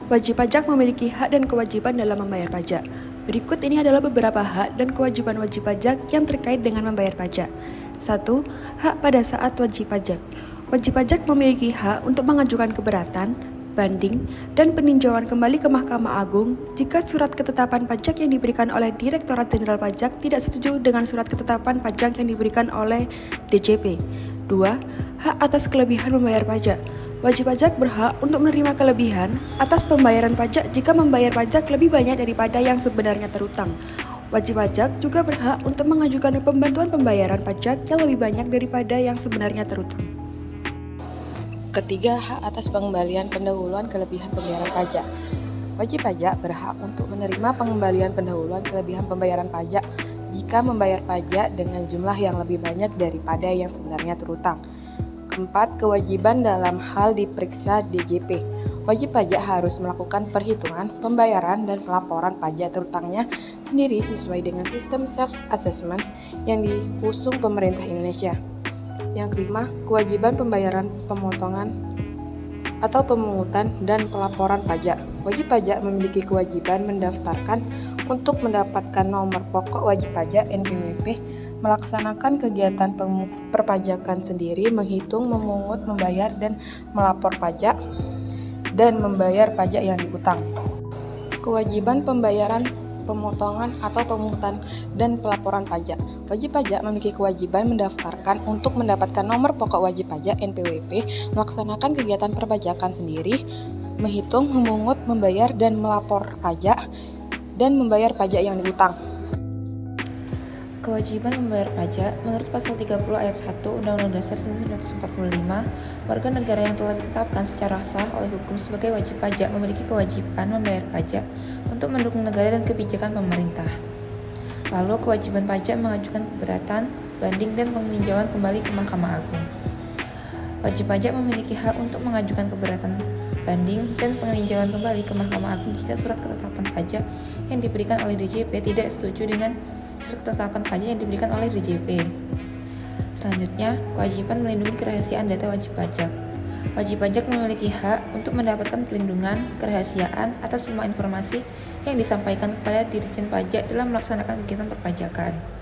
Wajib pajak memiliki hak dan kewajiban dalam membayar pajak. Berikut ini adalah beberapa hak dan kewajiban wajib pajak yang terkait dengan membayar pajak. 1. Hak pada saat wajib pajak. Wajib pajak memiliki hak untuk mengajukan keberatan, banding, dan peninjauan kembali ke Mahkamah Agung jika surat ketetapan pajak yang diberikan oleh Direktorat Jenderal Pajak tidak setuju dengan surat ketetapan pajak yang diberikan oleh DJP. 2. Hak atas kelebihan membayar pajak. Wajib pajak berhak untuk menerima kelebihan atas pembayaran pajak jika membayar pajak lebih banyak daripada yang sebenarnya terutang. Wajib pajak juga berhak untuk mengajukan pembantuan pembayaran pajak yang lebih banyak daripada yang sebenarnya terutang. Ketiga, hak atas pengembalian pendahuluan kelebihan pembayaran pajak. Wajib pajak berhak untuk menerima pengembalian pendahuluan kelebihan pembayaran pajak jika membayar pajak dengan jumlah yang lebih banyak daripada yang sebenarnya terutang. Keempat, kewajiban dalam hal diperiksa DJP. Wajib pajak harus melakukan perhitungan, pembayaran, dan pelaporan pajak terutangnya sendiri sesuai dengan sistem self-assessment yang diusung pemerintah Indonesia. Yang kelima, kewajiban pembayaran pemotongan atau pemungutan dan pelaporan pajak. Wajib pajak memiliki kewajiban mendaftarkan untuk mendapatkan nomor pokok wajib pajak NPWP, melaksanakan kegiatan perpajakan sendiri, menghitung, memungut, membayar, dan melapor pajak, dan membayar pajak yang diutang. Kewajiban pembayaran pemotongan atau pemungutan dan pelaporan pajak. Wajib pajak memiliki kewajiban mendaftarkan untuk mendapatkan nomor pokok wajib pajak NPWP, melaksanakan kegiatan perpajakan sendiri, menghitung, memungut, membayar, dan melapor pajak, dan membayar pajak yang diutang. Kewajiban membayar pajak menurut pasal 30 ayat 1 Undang-Undang Dasar 1945, warga negara yang telah ditetapkan secara sah oleh hukum sebagai wajib pajak memiliki kewajiban membayar pajak untuk mendukung negara dan kebijakan pemerintah. Lalu kewajiban pajak mengajukan keberatan, banding, dan peninjauan kembali ke Mahkamah Agung. Wajib pajak memiliki hak untuk mengajukan keberatan, banding, dan peninjauan kembali ke Mahkamah Agung jika surat ketetapan pajak yang diberikan oleh DJP tidak setuju dengan surat ketetapan pajak yang diberikan oleh DJP. Selanjutnya, kewajiban melindungi kerahasiaan data wajib pajak. Wajib pajak memiliki hak untuk mendapatkan pelindungan kerahasiaan atas semua informasi yang disampaikan kepada Dirjen Pajak dalam melaksanakan kegiatan perpajakan.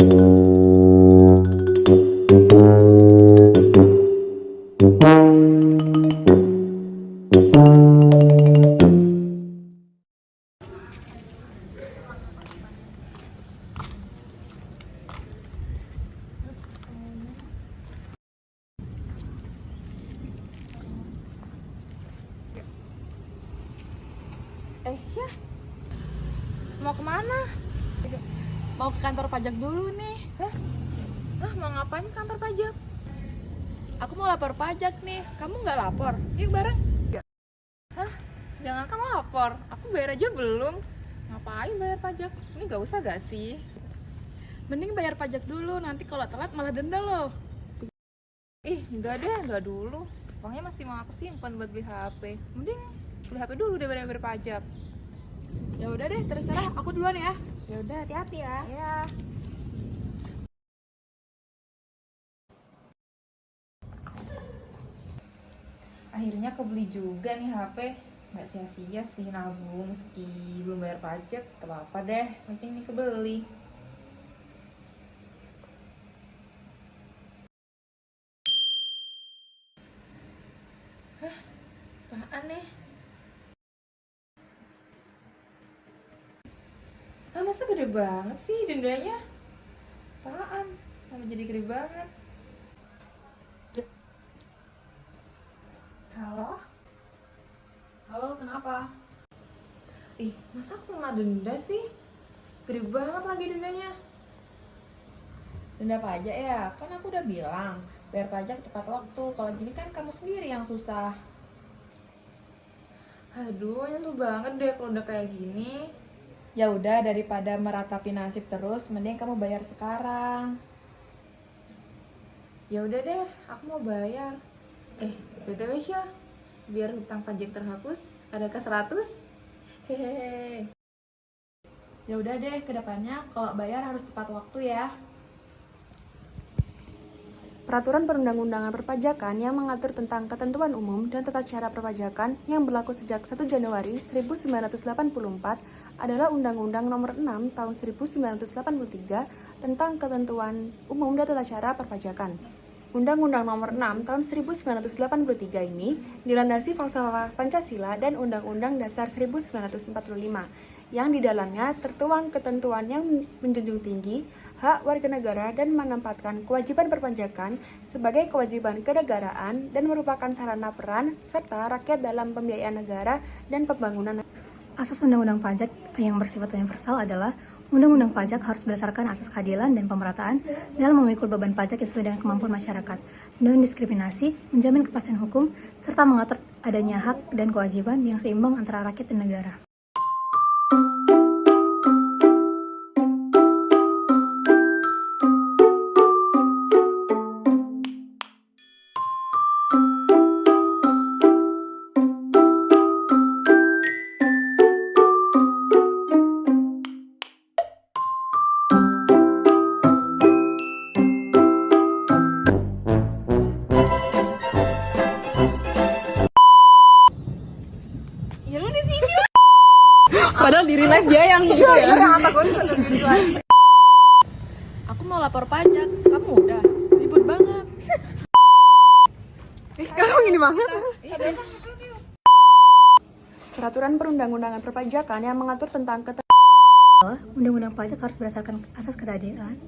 Syah, mau kemana? Mau ke kantor pajak dulu nih. Mau ngapain ke kantor pajak? Aku mau lapor pajak nih. Kamu nggak lapor? Yuk bareng. Jangan kamu lapor, aku bayar aja belum. Ngapain bayar pajak? Ini gak usah gak sih? Mending bayar pajak dulu, nanti kalau telat malah denda loh. Enggak deh, enggak dulu. Uangnya masih mau aku simpan buat beli HP. Mending beli HP dulu daripada bayar pajak. Ya udah deh, terserah. Aku duluan ya. Ya udah, hati-hati ya. Ya. Akhirnya kebeli juga nih HP. Nggak sia-sia sih nabung meski belum bayar pajak. Gak apa-apa deh, penting nih kebeli. Apaan nih? Masa gede banget sih dendanya? Apaan? Kenapa jadi gede banget? Halo? Halo, kenapa? Masa aku kena denda sih? Gede banget lagi dendanya. Denda pajak ya? Kan aku udah bilang bayar pajak tepat waktu. Kalau gini kan kamu sendiri yang susah. Aduh, nyesel banget deh kalau udah kayak gini. Ya udah, daripada meratapi nasib terus, mending kamu bayar sekarang. Ya udah deh, aku mau bayar. BTW Syah, biar hutang pajak terhapus, ada ke 100? Hehehe. Ya udah deh, kedepannya kalau bayar harus tepat waktu ya. Peraturan Perundang-undangan Perpajakan yang mengatur tentang ketentuan umum dan tata cara perpajakan yang berlaku sejak 1 Januari 1984 adalah Undang-Undang Nomor 6 Tahun 1983 tentang ketentuan umum dan tata cara perpajakan. Undang-Undang Nomor 6 Tahun 1983 ini dilandasi falsafah Pancasila dan Undang-Undang Dasar 1945 yang di dalamnya tertuang ketentuan yang menjunjung tinggi hak warga negara dan menempatkan kewajiban perpajakan sebagai kewajiban kenegaraan dan merupakan sarana peran serta rakyat dalam pembiayaan negara dan pembangunan. Asas Undang-Undang Pajak yang bersifat universal adalah Undang-Undang Pajak harus berdasarkan asas keadilan dan pemerataan dalam memikul beban pajak sesuai dengan kemampuan masyarakat, non-diskriminasi, menjamin kepastian hukum, serta mengatur adanya hak dan kewajiban yang seimbang antara rakyat dan negara. Padahal di real life dia yang gitu ya. Iya, yang antagonis di real life. Aku mau lapor pajak. Kamu udah? Ribut banget. Kamu gini banget. Peraturan Perundang-undangan Perpajakan yang mengatur tentang Undang-Undang Pajak harus berdasarkan asas keadilan.